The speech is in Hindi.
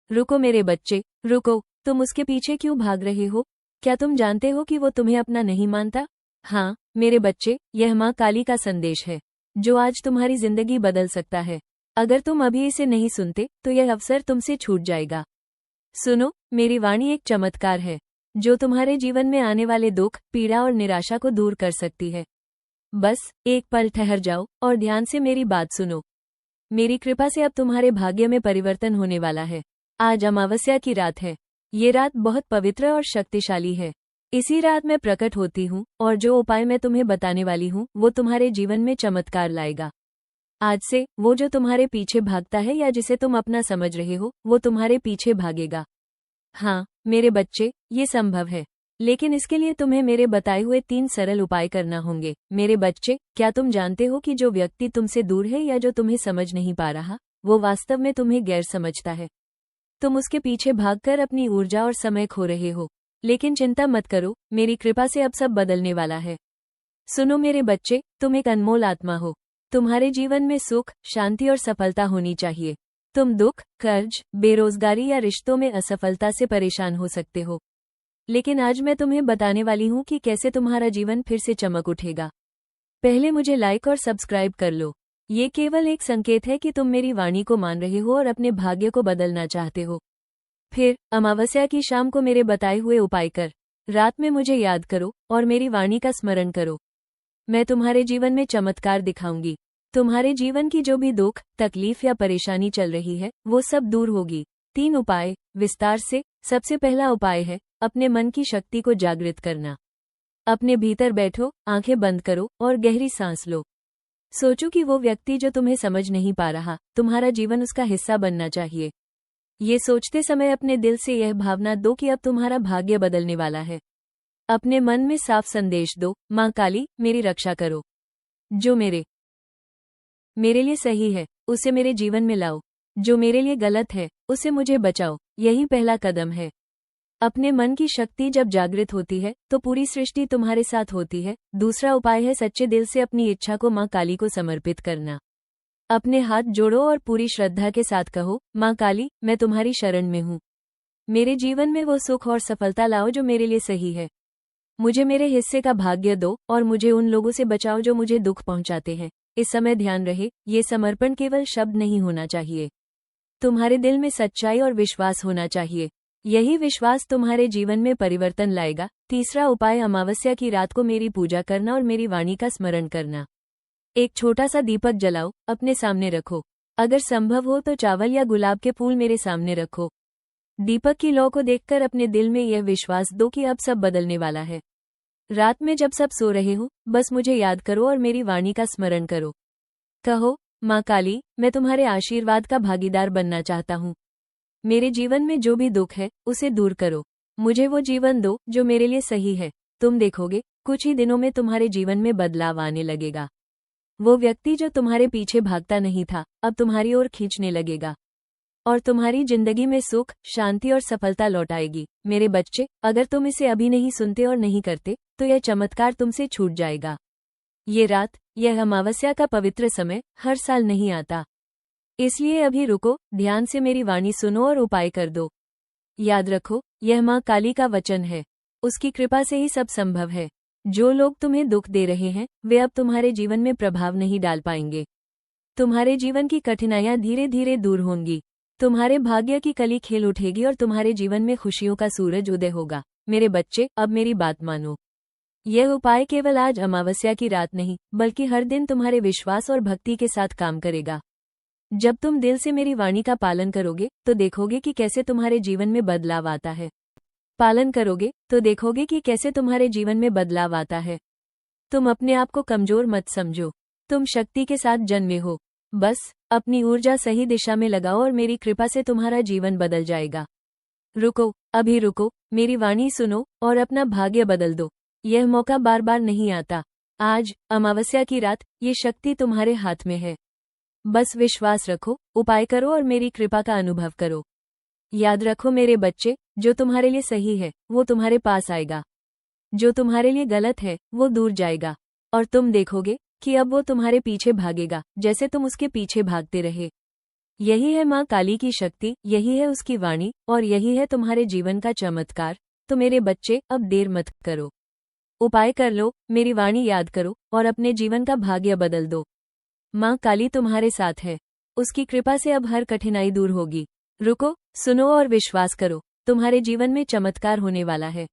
रुको मेरे बच्चे, रुको, तुम उसके पीछे क्यों भाग रहे हो? क्या तुम जानते हो कि वो तुम्हें अपना नहीं मानता? हाँ, मेरे बच्चे, यह माँ काली का संदेश है, जो आज तुम्हारी जिंदगी बदल सकता है। अगर तुम अभी इसे नहीं सुनते, तो यह अवसर तुमसे छूट जाएगा। सुनो, मेरी वाणी एक चमत्कार है, जो तुम्हारे जीवन में आने वाले दुख, पीड़ा और निराशा को दूर कर सकती है। बस, एक पल ठहर जाओ, और ध्यान से मेरी बात सुनो। मेरी कृपा से अब तुम्हारे भाग्य में परिवर्तन होने वाला है। आज अमावस्या की रात है। ये रात बहुत पवित्र और शक्तिशाली है। इसी रात मैं प्रकट होती हूँ, और जो उपाय मैं तुम्हें बताने वाली हूँ, वो तुम्हारे जीवन में चमत्कार लाएगा। आज से, वो जो तुम्हारे पीछे भागता है या जिसे तुम अपना समझ रहे हो, वो तुम्हारे पीछे भागेगा। हाँ, मेरे बच्चे, ये संभव है। लेकिन इसके लिए तुम्हें मेरे बताए हुए 3 सरल उपाय करना होंगे। मेरे बच्चे, क्या तुम जानते हो कि जो व्यक्ति तुमसे दूर है या जो तुम्हें समझ नहीं पा रहा, वो वास्तव में तुम्हें गैर समझता है। तुम उसके पीछे भागकर अपनी ऊर्जा और समय खो रहे हो। लेकिन चिंता मत करो, मेरी कृपा से अब सब बदलने वाला है। सुनो मेरे बच्चे, तुम एक अनमोल आत्मा हो। तुम्हारे जीवन में सुख, शांति और सफलता होनी चाहिए। तुम दुख, कर्ज, बेरोजगारी या रिश्तों में असफलता से परेशान हो सकते हो। लेकिन आज मैं तुम्हें बताने वाली हूँ कि कैसे तुम्हारा जीवन फिर से चमक उठेगा। पहले मुझे लाइक और सब्सक्राइब कर लो। ये केवल एक संकेत है कि तुम मेरी वाणी को मान रहे हो और अपने भाग्य को बदलना चाहते हो। फिर, अमावस्या की शाम को मेरे बताए हुए उपाय कर, रात में मुझे याद करो और मेरी वाणी का स्मरण करो। मैं तुम्हारे जीवन में चमत्कार दिखाऊंगी। तुम्हारे जीवन की जो भी दुख, तकलीफ या परेशानी चल रही है, वो सब दूर होगी। 3 उपाय, विस्तार से। सबसे पहला उपाय है, अपने मन की शक्ति को जागृत करना। अपने भीतर बैठो, आंखें बंद करो और गहरी सांस लो। सोचो कि वो व्यक्ति जो तुम्हें समझ नहीं पा रहा, तुम्हारा जीवन उसका हिस्सा बनना चाहिए। ये सोचते समय अपने दिल से यह भावना दो कि अब तुम्हारा भाग्य बदलने वाला है। अपने मन में साफ संदेश दो, माँ काली, मेरी रक्षा करो। जो मेरे लिए सही है, उसे मेरे जीवन में लाओ। जो मेरे लिए गलत है, उसे मुझे बचाओ। यही पहला कदम है। अपने मन की शक्ति जब जागृत होती है, तो पूरी सृष्टि तुम्हारे साथ होती है। दूसरा उपाय है सच्चे दिल से अपनी इच्छा को माँ काली को समर्पित करना। अपने हाथ जोड़ो और पूरी श्रद्धा के साथ कहो, माँ काली, मैं तुम्हारी शरण में हूँ। मेरे जीवन में वो सुख और सफलता लाओ जो मेरे लिए सही है। मुझे मेरे हिस्से का भाग्य दो और मुझे उन लोगों से बचाओ जो मुझे दुख पहुंचाते हैं। इस समय ध्यान रहे, ये समर्पण केवल शब्द नहीं होना चाहिए। तुम्हारे दिल में सच्चाई और विश्वास होना चाहिए। यही विश्वास तुम्हारे जीवन में परिवर्तन लाएगा। तीसरा उपाय, अमावस्या की रात को मेरी पूजा करना और मेरी वाणी का स्मरण करना। एक छोटा सा दीपक जलाओ, अपने सामने रखो। अगर संभव हो तो चावल या गुलाब के फूल मेरे सामने रखो। दीपक की लौ को देखकर अपने दिल में यह विश्वास दो कि अब सब बदलने वाला है। रात में जब सब सो रहे हो, बस मुझे याद करो और मेरी वाणी का स्मरण करो। कहो, माँ काली, मैं तुम्हारे आशीर्वाद का भागीदार बनना चाहता हूँ। मेरे जीवन में जो भी दुख है, उसे दूर करो। मुझे वो जीवन दो जो मेरे लिए सही है। तुम देखोगे, कुछ ही दिनों में तुम्हारे जीवन में बदलाव आने लगेगा। वो व्यक्ति जो तुम्हारे पीछे भागता नहीं था, अब तुम्हारी ओर खींचने लगेगा। और तुम्हारी जिंदगी में सुख, शांति और सफलता लौट आएगी। मेरे बच्चे, अगर तुम इसे अभी नहीं सुनते और नहीं करते, तो यह चमत्कार तुमसे छूट जाएगा। ये रात, यह अमावस्या का पवित्र समय, हर साल नहीं आता। इसलिए अभी रुको, ध्यान से मेरी वाणी सुनो और उपाय कर दो। याद रखो, यह माँ काली का वचन है। उसकी कृपा से ही सब संभव है। जो लोग तुम्हें दुख दे रहे हैं, वे अब तुम्हारे जीवन में प्रभाव नहीं डाल पाएंगे। तुम्हारे जीवन की कठिनाइयां धीरे धीरे दूर होंगी। तुम्हारे भाग्य की कली खिल उठेगी और तुम्हारे जीवन में खुशियों का सूरज उदय होगा। मेरे बच्चे, अब मेरी बात मानो। यह उपाय केवल आज अमावस्या की रात नहीं, बल्कि हर दिन तुम्हारे विश्वास और भक्ति के साथ काम करेगा। जब तुम दिल से मेरी वाणी का पालन करोगे, तो देखोगे कि कैसे तुम्हारे जीवन में बदलाव आता है। पालन करोगे, तो देखोगे कि कैसे तुम्हारे जीवन में बदलाव आता है। तुम अपने आप को कमजोर मत समझो। तुम शक्ति के साथ जन्मे हो। बस, अपनी ऊर्जा सही दिशा में लगाओ और मेरी कृपा से तुम्हारा जीवन बदल जाएगा। रुको, अभी रुको, मेरी वाणी सुनो और अपना भाग्य बदल दो। यह मौका बार बार नहीं आता। आज, अमावस्या की रात, ये शक्ति तुम्हारे हाथ में है। बस विश्वास रखो, उपाय करो और मेरी कृपा का अनुभव करो। याद रखो मेरे बच्चे, जो तुम्हारे लिए सही है, वो तुम्हारे पास आएगा। जो तुम्हारे लिए गलत है, वो दूर जाएगा। और तुम देखोगे कि अब वो तुम्हारे पीछे भागेगा, जैसे तुम उसके पीछे भागते रहे। यही है माँ काली की शक्ति, यही है उसकी वाणी, और यही है तुम्हारे जीवन का चमत्कार। तो मेरे बच्चे, अब देर मत करो, उपाय कर लो, मेरी वाणी याद करो और अपने जीवन का भाग्य बदल दो। माँ काली तुम्हारे साथ है, उसकी कृपा से अब हर कठिनाई दूर होगी। रुको, सुनो और विश्वास करो, तुम्हारे जीवन में चमत्कार होने वाला है।